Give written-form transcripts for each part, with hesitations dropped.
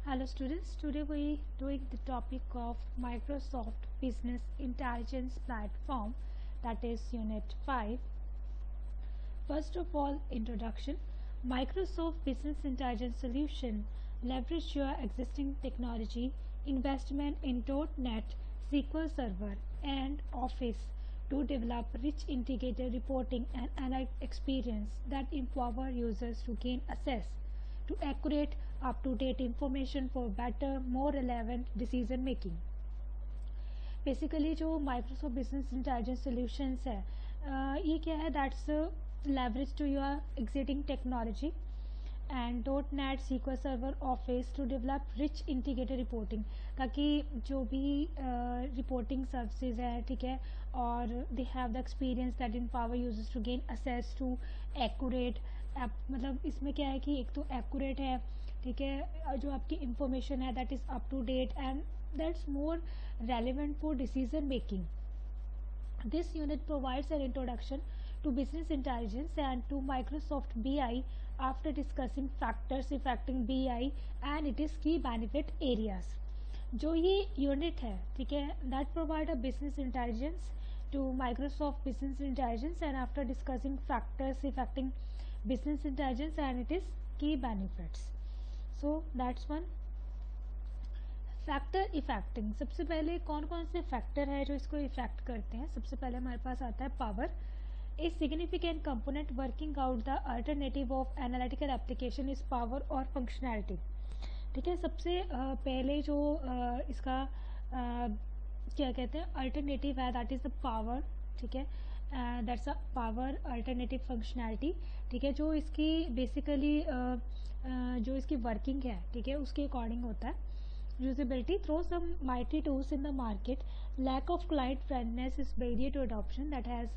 Hello students, today we doing the topic of Microsoft Business Intelligence Platform, that is Unit 5. First of all, introduction. Microsoft Business Intelligence Solution leverage your existing technology, investment in .NET, SQL Server and Office to develop rich integrated reporting and analytic experience that empower users to gain access to accurate, up-to-date information for better, more relevant decision making. Basically जो Microsoft business intelligence solutions है ये क्या है that's leverage to your existing technology and .NET SQL server office to develop rich integrated reporting, ताकि जो भी reporting services है, ठीक है, और they have the experience that empower users to gain access to accurate, मतलब इसमें क्या है कि एक तो एक्यूरेट है, ठीक है, जो आपकी इंफॉर्मेशन है that is up to date and that's more relevant for decision making. This unit provides an introduction to business intelligence and to Microsoft BI after discussing factors affecting BI and its key benefit areas. जो ये unit है, ठीक है, that provide a business intelligence to Microsoft Business Intelligence and after discussing factors affecting business intelligence and its key benefits. So that's one. Factor affecting, सबसे पहले कौन कौन से फैक्टर है जो इसको इफेक्ट करते हैं. सबसे पहले हमारे पास आता है power. A significant component working out the alternative of analytical application is power और फंक्शनैलिटी. ठीक है, सबसे पहले जो इसका क्या कहते हैं अल्टरनेटिव है दैट इज़ द पावर. ठीक है, that's a power alternative functionality. ठीक है, जो इसकी बेसिकली जो इसकी वर्किंग है, ठीक है, उसके अकॉर्डिंग होता है. Usability, through some mighty tools in the market, lack of client friendliness is barrier to adoption that has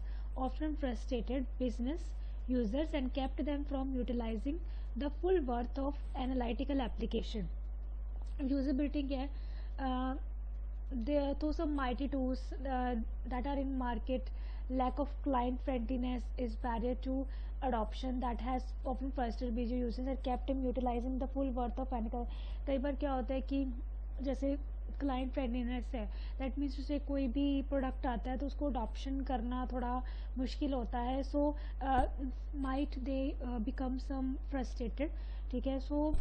often frustrated business users and kept them from utilizing the full worth of analytical application. Usability क्या है, there through some mighty tools that are in market, lack of client friendliness is barrier to adoption that has often frustrated busy users and kept him utilizing the full worth of analytical. कई बार क्या होता है कि जैसे client friendliness है, that means उसे कोई भी प्रोडक्ट आता है तो उसको अडॉप्शन करना थोड़ा मुश्किल होता है. So might they become some frustrated. ठीक है, सो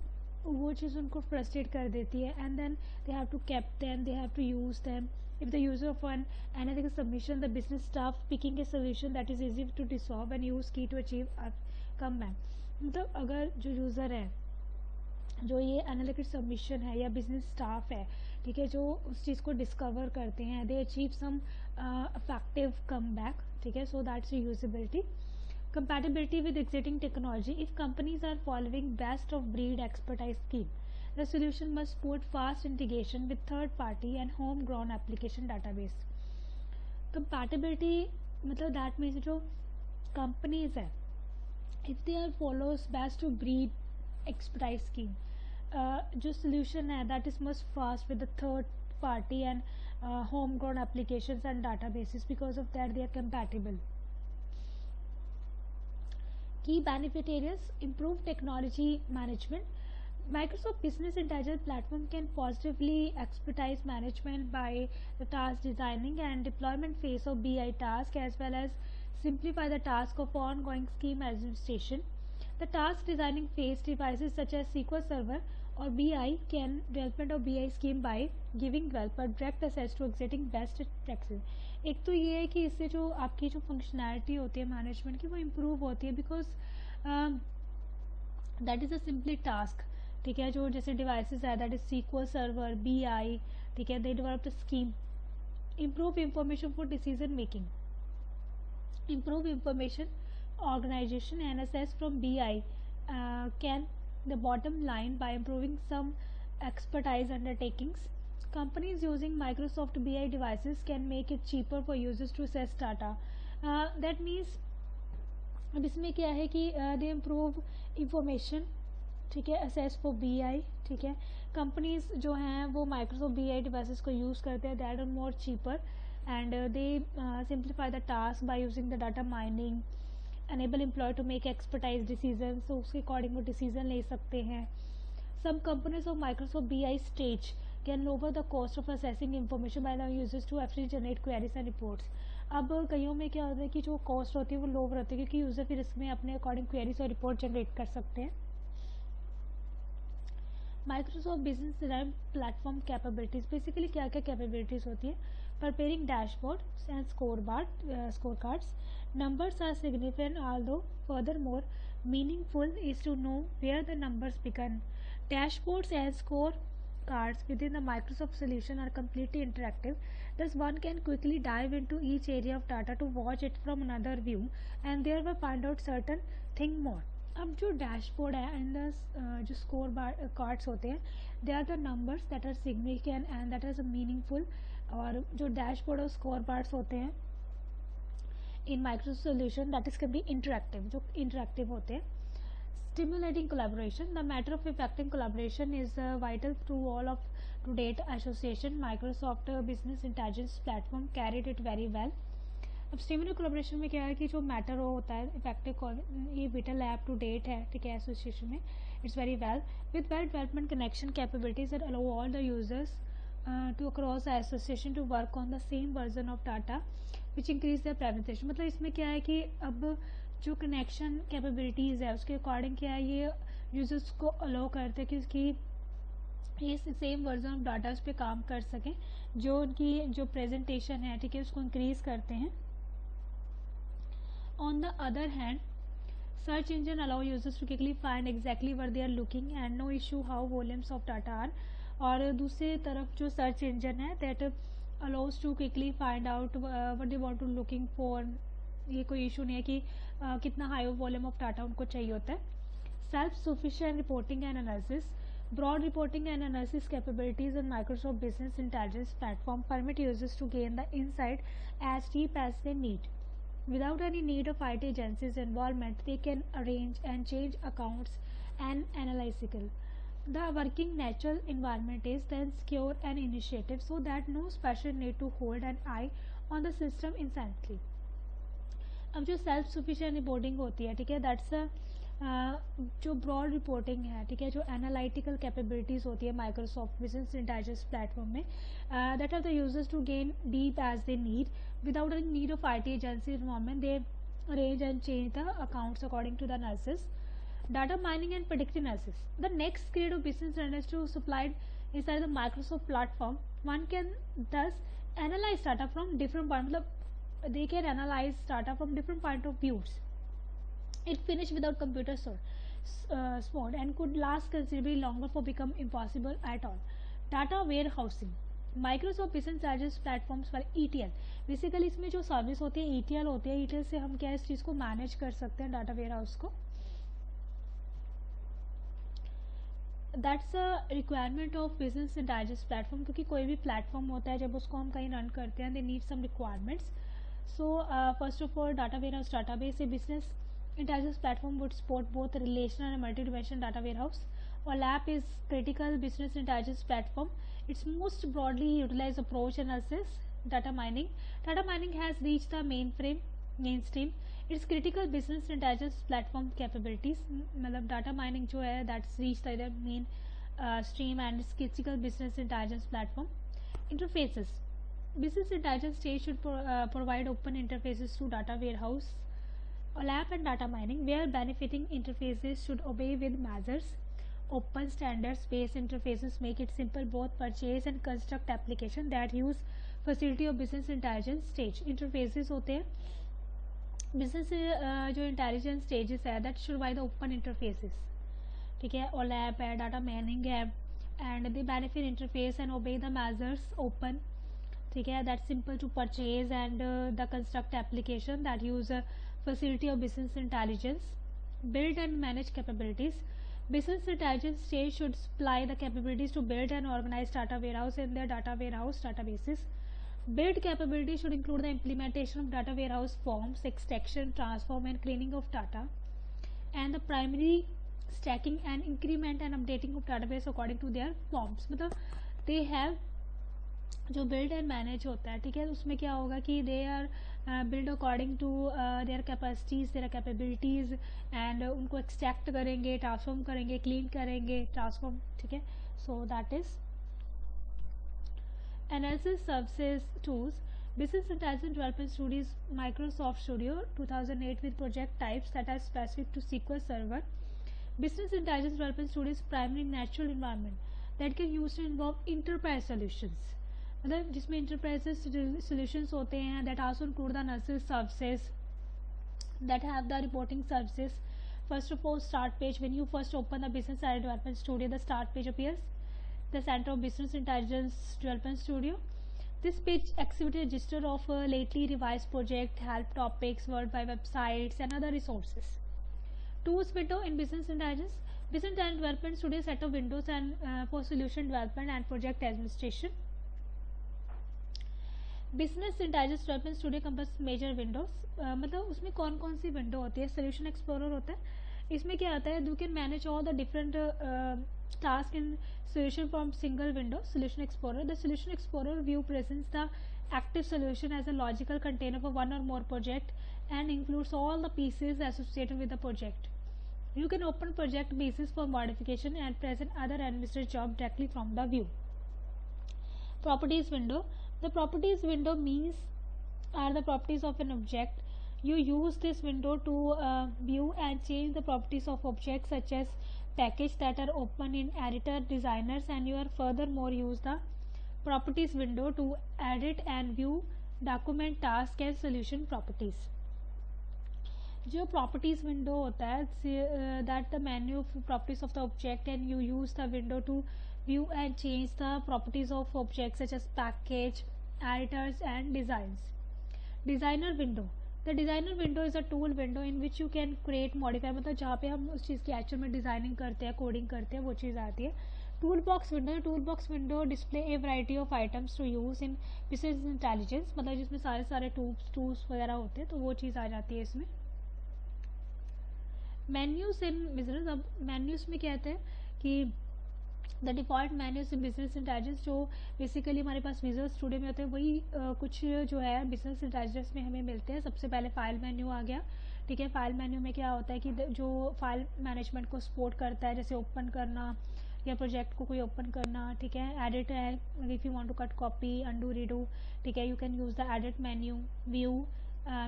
वो चीज़ उनको फ्रस्ट्रेट कर देती है and then they have to keep them, they have to use them. If the user of an analytical submission, the business staff picking a solution that is easy to dissolve and use key to achieve a comeback. मतलब अगर जो user है, जो ये analytics submission है या business staff है, ठीक है, जो उस चीज़ को डिस्कवर करते हैं, they achieve some effective come back. ठीक है, so that's usability. Compatibility with existing technology. If companies are following best of breed expertise scheme, the solution must support fast integration with third party and homegrown application database. Compatibility मतलब that means जो companies है, if they are follows best of breed expertise scheme, जो solution है that is must fast with the third party and homegrown applications and databases, because of that they are compatible. Key benefit areas: improve technology management. Microsoft Business Intelligence Platform can positively expertise management by the task designing and deployment phase of BI task, as well as simplify the task of ongoing scheme administration. The task designing phase devices such as SQL Server or BI can development of BI scheme by giving developer direct access to existing best practices. एक तो ये है कि इससे जो आपकी जो functionality होती है मैनेजमेंट की वो इम्प्रूव होती है, because that is a simply task. ठीक है, जो जैसे डिवाइसेस है that is SQL server, BI, ठीक है, they developed scheme. Improve information for decision making. improve information organization and access from BI can the bottom line by improving some expertise undertakings. Companies using Microsoft BI devices can make it cheaper for users to access data. That means अब इसमें क्या है कि दे improve information, ठीक है, assess for BI. ठीक है, companies जो हैं वो माइक्रोसॉफ्ट BI डिवाइसेस को यूज़ करते हैं that are more cheaper and they simplify the task by using the data mining, enable employee to make expertise decisions, so उसके अकॉर्डिंग वो डिसीजन ले सकते हैं. Some components of Microsoft BI stage can lower the cost of accessing information by allowing users to actually generate queries and reports. अब कईयों में क्या होता है कि जो कॉस्ट होती है वो लो रहती है क्योंकि यूज़र फिर इसमें अपने अकॉर्डिंग क्वेरीज और रिपोर्ट जनरेट कर सकते हैं. Microsoft business design platform capabilities, basically क्या क्या कैपेबिलिटीज़ होती है. preparing dashboards and scorecards. Numbers are significant, although furthermore meaningful is to know where the numbers begin. Dashboards and scorecards within the Microsoft solution are completely interactive. Thus, one can quickly dive into each area of data to watch it from another view and thereby find out certain thing more. अब जो dashboard है and जो score cards होते हैं, they are the numbers that are significant and that is meaningful. और जो dashboard और score cards होते हैं in Microsoft solution that is can be interactive, जो इंटरेक्टिव होते हैं. Stimulating collaboration. The matter of effective collaboration is vital to all of to date association. Microsoft Business Intelligence Platform carried it very well. अब stimulate collaboration में क्या है कि जो matter होता है इफेक्टिव, ये विटल ऐप टू डेट है, ठीक है, एसोसिएशन में. It's very well with well development connection capabilities that allow all the users to across the association to work on the same version of data which increase the presentation. मतलब इसमें क्या है कि अब जो कनेक्शन कैपेबिलिटीज़ है उसके according क्या है ये यूजर्स को अलाउ करते हैं कि उसकी ये सेम वर्जन ऑफ डाटाज पे काम कर सकें, जो उनकी जो प्रेजेंटेशन है, ठीक है, उसको इंक्रीज करते हैं. On the other hand, search engine allow users to quickly find exactly where they are looking and no issue how volumes of data are. और दूसरी तरफ जो सर्च इंजन है that allows to quickly find out what they want to looking for. ये कोई issue नहीं है कि कितना हाई वॉल्यूम ऑफ डाटा उनको चाहिए होता है. Self sufficient reporting and analysis. Broad reporting and analysis capabilities in Microsoft Business Intelligence Platform permit users to gain the insight as deep as they need. Without any need of IT agencies' involvement, they can arrange and change accounts and analytical. The working natural environment is then secure and initiative so that no special need to hold an eye on the system instantly. अब जो self sufficient reporting होती है, ठीक है, that's जो broad reporting है, ठीक है, जो एनालिटिकल कैपेबिलिटीज़ होती है माइक्रोसॉफ्ट बिजनेस इंटेलिजेंस प्लेटफॉर्म में, that are the users to gain deep as they need without any need of IT agency involvement. They arrange and change the accounts according to the analysis. Data mining and predictive analysis. The next grade of business analysis to supplied inside the Microsoft platform. One can thus analyze data from different points. They can analyze data from different point of views. It finished without computer support and could last considerably longer for become impossible at all. Data warehousing. Microsoft Business Intelligence Platforms for ETL. Basically इसमें जो service होती है ETL होती है. ETL से हम क्या इस चीज़ को मैनेज कर सकते हैं, डाटा वेयर हाउस को. That's a requirement of business intelligence platform, क्योंकि कोई भी प्लेटफॉर्म होता है जब उसको हम कहीं रन करते हैं they need some requirements. So first of all data warehouse database. A business intelligence platform would support both relational and multi-dimensional data warehouse. OLAP is critical business intelligence platform. Its most broadly utilized approach analysis data mining. Data mining has reached the mainstream. Its critical business intelligence platform capabilities, मतलब data mining जो है that's reached the main stream and its critical business intelligence platform. Interfaces. Business intelligence stage should provide open interfaces to data warehouse. OLAP and data mining, where benefiting interfaces should obey with measures. Open standards-based interfaces make it simple both purchase and construct application that use facility of business intelligence stage. Interfaces होते हैं business जो intelligence stages है that should provide the open interfaces, ठीक है. OLAP है, data mining है, and they benefit interface and obey the measures open, ठीक है, that's simple to purchase and the construct application that use facility of business intelligence. Build and manage capabilities. Business intelligence stage should supply the capabilities to build and organize data warehouse in their data warehouse databases. Build capabilities should include the implementation of data warehouse forms, extraction, transform and cleaning of data, and the primary stacking and increment and updating of database according to their forms. मतलब they have जो build and manage होता है, ठीक है, उसमें क्या होगा कि they are build according to their capacities, their capabilities, and उनको एक्सट्रैक्ट करेंगे, ट्रांसफॉर्म करेंगे, क्लीन करेंगे, ट्रांसफॉर्म, ठीक है. So that is Analysis Services Tools. Business Intelligence Development Studios Microsoft Studio 2008 with project types that are specific to SQL Server. Business Intelligence Development Studios primary natural environment that can use to involve enterprise solutions. मतलब जिसमें enterprise solutions होते हैं that also include the analysis services that have the reporting services. First of all, start page. When you first open the Business Intelligence Development Studio, the start page appears. The Center of Business Intelligence Development Studio. This page exhibits a register of lately revised project, help topics, worldwide websites, and other resources. Tools window in Business Intelligence. Business Intelligence Development Studio set of windows and for solution development and project administration. Business intelligence development studio compass major windows, मतलब उसमें कौन कौन सी window होती है. Solution explorer होता है. इसमें क्या आता है, you can manage all the different task in solution from single window. Solution Explorer. The Solution Explorer view presents the active solution as a logical container for one or more project and includes all the pieces associated with the project. You can open project basis for modification and present other administrative job directly from the view. Properties window. The properties window means are the properties of an object. You use this window to view and change the properties of objects such as package that are open in editor designers, and you are furthermore use the properties window to edit and view document task and solution properties. जो properties window होता है that the menu of properties of the object, and you use the window to view and change the properties of objects such as package, editors and designs. Designer window. The designer window is a tool window in which you can create modify, मतलब जहाँ पे हम उस चीज़ की actual में designing करते हैं, coding करते हैं, वो चीज़ आती है. Toolbox window. Toolbox window display a variety of items to use in business intelligence, मतलब जिसमें सारे टूल्स वगैरह होते हैं, तो वो चीज़ आ जाती है इसमें. Menus in business. अब मेन्यूज में क्या कहते हैं कि the default menus in business intelligence, जो बेसिकली हमारे पास विजुअल स्टूडियो में होते हैं, वही कुछ जो है बिजनेस इंटेलिजेंस में हमें मिलते हैं. सबसे पहले फाइल मेन्यू आ गया. ठीक है. फाइल मेन्यू में क्या होता है कि जो फाइल मैनेजमेंट को सपोर्ट करता है, जैसे ओपन करना या प्रोजेक्ट को कोई ओपन करना. ठीक है. एडिट है, if you want to cut copy, undo, redo. ठीक है. You can use the edit menu. View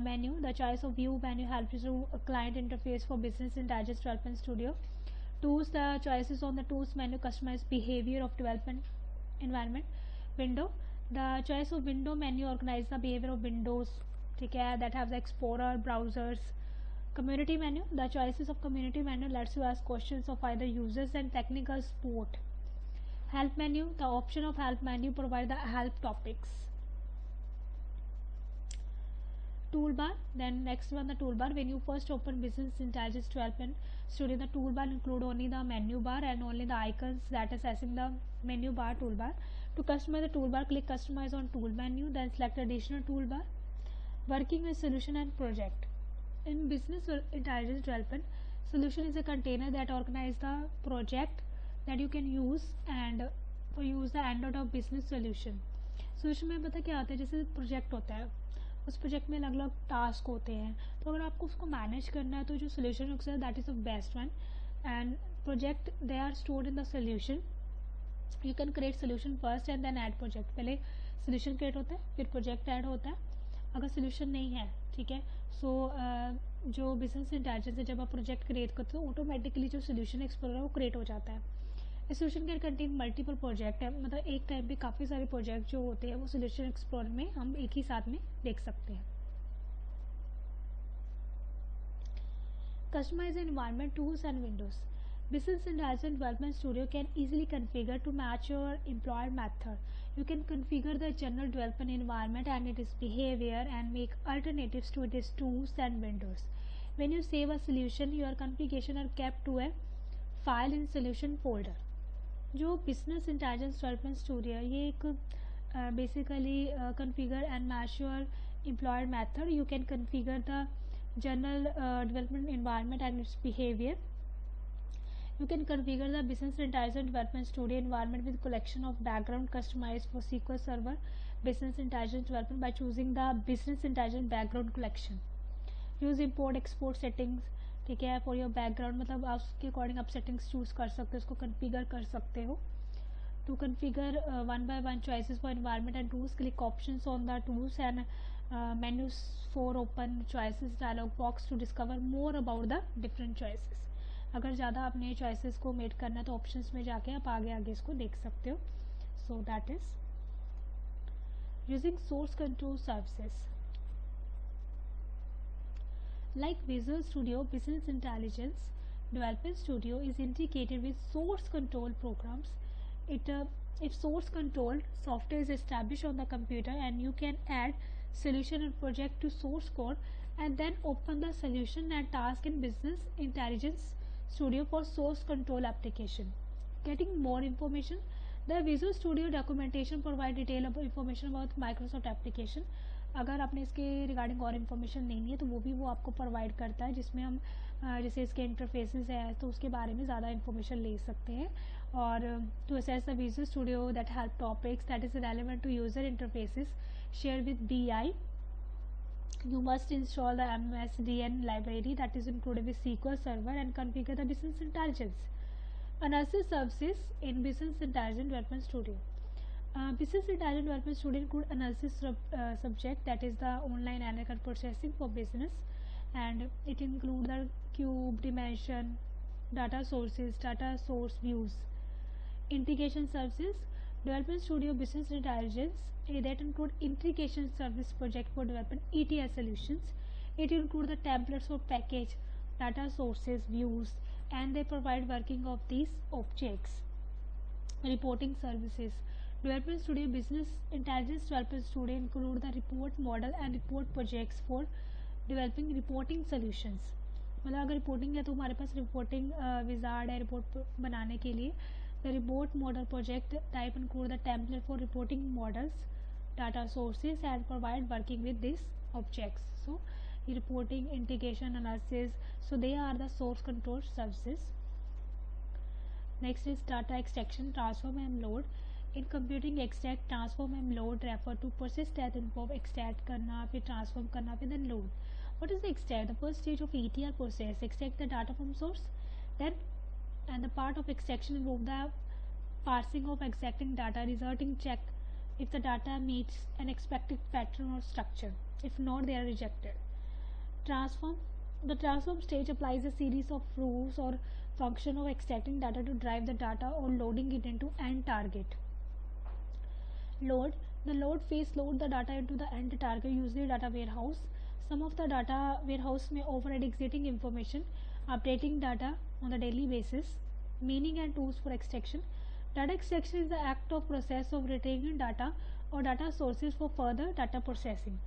menu. The choice of view menu helps you to client interface for business intelligence development studio. Tools. The choices on the tools menu customize behavior of development environment. Window. The choice of window menu organize the behavior of windows. ठीक है. That have the explorer, browsers. Community menu. The choices of community menu lets you ask questions of either users and technical support. Help menu. The option of help menu provide the help topics. Toolbar. Then next one, the toolbar. When you first open business intelligence development studio, the toolbar include only the menu bar and only the icons that is accessing the menu bar toolbar. To customize the toolbar, click customize on tool menu, then select additional toolbar. Working with solution and project. In business intelligence development, solution is a container that organizes the project that you can use and use the end of business solution. Solution में पता क्या होता है, जैसे project होता है, उस project में अलग अलग टास्क होते हैं, तो अगर आपको उसको मैनेज करना है तो जो सोल्यूशन होता है that is the best one. And project they are stored in the solution. You can create solution first and then add project. पहले सोल्यूशन क्रिएट होता है, फिर प्रोजेक्ट ऐड होता है. अगर सोल्यूशन नहीं है, ठीक है, सो जो बिजनेस इंटेलिजेंस है, जब आप प्रोजेक्ट क्रिएट करते हो ऑटोमेटिकली जो सोल्यूशन एक्सप्लोरर है वो क्रिएट हो जाता है. Solution can contain multiple project है, मतलब एक टाइम पे काफ़ी सारे प्रोजेक्ट जो होते हैं वो सोल्यूशन एक्सप्लोरर में हम एक ही साथ में देख सकते हैं. Customize environment tools and windows. Business intelligence development studio can easily configure to match your employer method. You can configure the general development environment and its behavior and make alternatives to its tools and windows. When you save a solution, your configuration are kept to a file in solution folder. जो business intelligence development studio है, ये एक basically configure and match your employed method. You can configure the general development environment and its behavior. You can configure the business intelligence development studio environment with collection of background customized for SQL Server, business intelligence development by choosing the business intelligence background collection. Use import export settings, ठीक है, for your background, मतलब आप उसके according आप settings choose कर सकते हो, उसको कन्फिगर कर सकते हो. To configure one by one choices for environment and tools, click options on the tools and menus for open choices dialog box to discover more about the different choices. अगर ज़्यादा आप नए choices को met करना है तो options में जाके आप आगे आगे इसको देख सकते हो. So that is using source control services. Like Visual Studio, Business Intelligence Development Studio is integrated with source control programs. If source control software is established on the computer and you can add solution and project to source code and then open the solution and task in Business Intelligence Studio for source control application. Getting more information, the Visual Studio documentation provide detailed information about Microsoft application. अगर आपने इसके regarding और information लेनी है तो वो भी वो आपको प्रोवाइड करता है, जिसमें हम जैसे इसके इंटरफेसेस है तो उसके बारे में ज़्यादा इन्फॉर्मेशन ले सकते हैं. और to assess the visual studio that help topics that is relevant to user interfaces share with BI, you must install the MSDN library that is included with SQL Server and configure the business intelligence analysis services in Business Intelligence Development Studio. Business Intelligence Development Studio include analysis subject, that is the online analytical processing for business, and it include the cube, dimension, data sources, data source views. Integration services, Development Studio Business Intelligence, that include integration service project for developing ETL solutions. It include the templates for package, data sources, views, and they provide working of these objects. Reporting services, Development Studio Business Intelligence Development Studio include the report model and report projects for developing reporting solutions. मतलब अगर reporting है तो हमारे पास reporting wizard है report बनाने के लिए. The report model project type include the template for reporting models, data sources, and provide working with these objects. So reporting, integration, analysis, so they are the source control services. Next is data extraction, transform and load. In computing, extract, transform and load refer to process that involve extract करना, फिर transform करना, फिर then load. What is the extract? The first stage of ETL process, extract the data from source, then and the part of extraction involve the parsing of extracting data, resulting check if the data meets an expected pattern or structure. If not, they are rejected. Transform. The transform stage applies a series of rules or function of extracting data to drive the data or loading it into end target. Load. The load phase load the data into the end target, usually data warehouse. Some of the data warehouse may override existing information, updating data on a daily basis. Meaning and tools for extraction. Data extraction is the act of process of retrieving data or data sources for further data processing.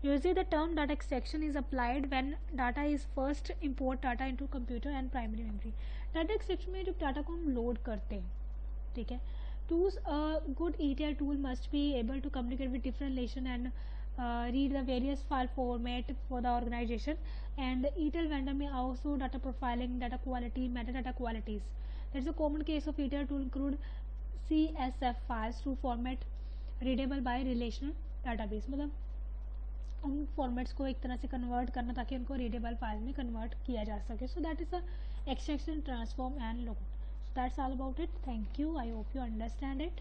Usually the term data extraction is applied when data is first import data into computer and primary memory. Data extraction में जब data को हम load करते हैं, ठीक है, tools, a good ETL tool must be able to communicate with different relation and read the various file format for the organization, and the ETL vendor may also data profiling, data quality, metadata qualities. That's a common case of ETL tool include CSF files to format readable by relational database. मतलब उन formats को एक तरह से convert करना ताकि उनको readable file में कन्वर्ट किया जा सके. सो that is a extraction, transform and load. So that's all about it. Thank you. I hope you understand it.